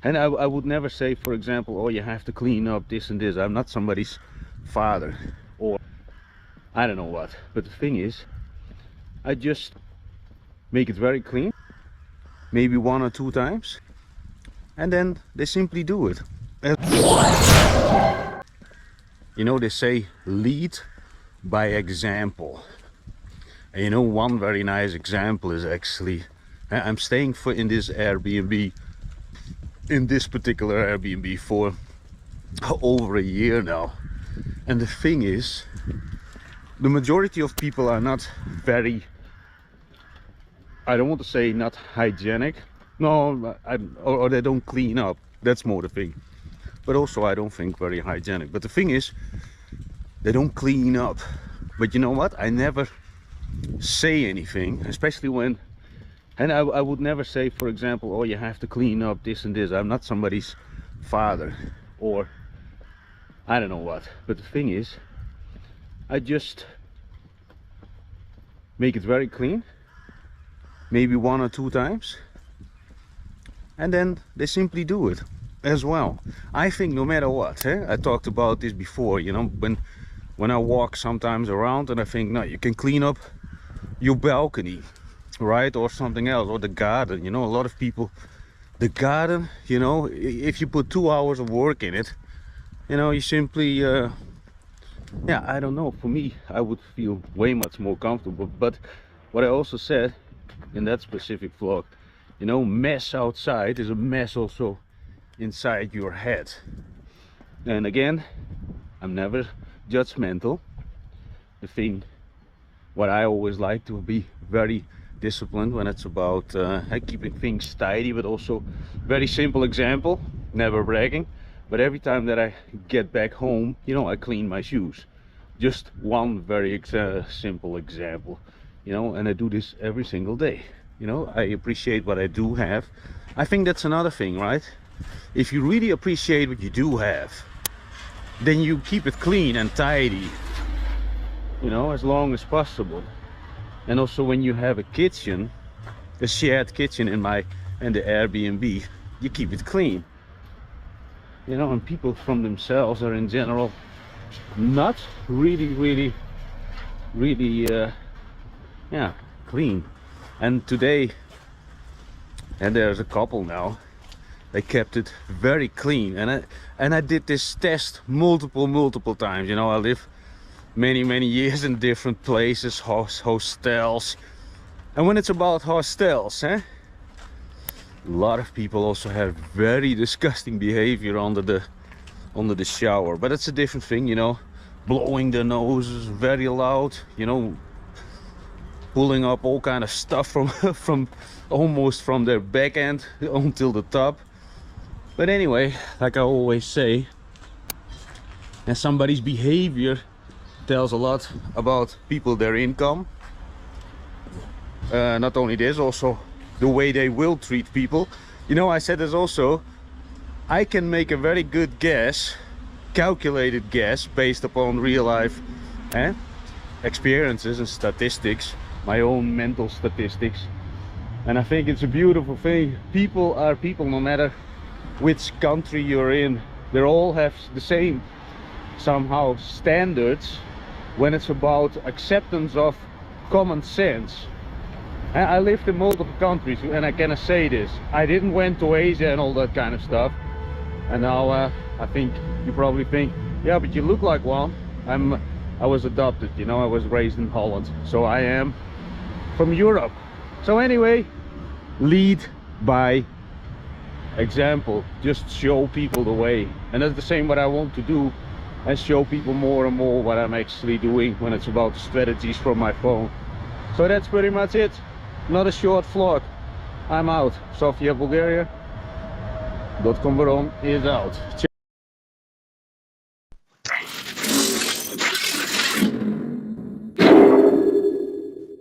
And I would never say, for example, oh, you have to clean up this and this. I'm not somebody's father or I don't know what. But the thing is, I just make it very clean, maybe 1 or 2 times, and then they simply do it. You know, they say lead by example. And you know, one very nice example is actually, I'm staying in this Airbnb, in this particular Airbnb for over a year now. And the thing is, the majority of people are not very, I don't want to say not hygienic, no, or they don't clean up. That's more the thing. But also I don't think very hygienic. But the thing is, they don't clean up. But you know what? I never say anything, especially when, and I would never say, for example, oh, you have to clean up this and this. I'm not somebody's father or I don't know what. But the thing is, I just make it very clean, maybe 1 or 2 times, and then they simply do it as well. I think no matter what, I talked about this before, you know, when I walk sometimes around and I think, no, you can clean up your balcony, right, or something else, or the garden. You know, a lot of people, the garden, you know, if you put 2 hours of work in it, you know, you simply yeah, I don't know, for me I would feel way much more comfortable. But what I also said in that specific vlog, you know, mess outside is a mess also inside your head. And again, I'm never judgmental. The thing, what I always like to be very disciplined when it's about keeping things tidy, but also very simple example, never bragging, but every time that I get back home, you know, I clean my shoes. Just one very simple example, you know, and I do this every single day. You know, I appreciate what I do have. I think that's another thing, right? If you really appreciate what you do have, then you keep it clean and tidy, you know, as long as possible. And also when you have a kitchen, a shared kitchen in the Airbnb, you keep it clean, you know. And people from themselves are in general not really yeah, clean. And today, and there's a couple now, they kept it very clean, and I did this test multiple times. You know, I live many years in different places, hostels, and when it's about hostels, a lot of people also have very disgusting behavior under the shower. But it's a different thing, you know, blowing their noses very loud, you know, pulling up all kind of stuff from almost from their back end until the top. But anyway, like I always say, and somebody's behavior tells a lot about people, their income. Not only this, also the way they will treat people. You know, I said this also, I can make a very good guess, calculated guess, based upon real life experiences and statistics, my own mental statistics. And I think it's a beautiful thing. People are people, no matter which country you're in. They all have the same somehow standards when it's about acceptance of common sense. And I lived in multiple countries, and I can say this, I didn't went to Asia and all that kind of stuff. And now I think you probably think, yeah, but you look like one. I was adopted, you know, I was raised in Holland, so I am from Europe. So anyway, lead by example. Just show people the way, and that's the same what I want to do, and show people more and more what I'm actually doing when it's about the strategies from my phone. So that's pretty much it. Not a short vlog. I'm out. Sofia, Bulgaria. dotcombaron is out.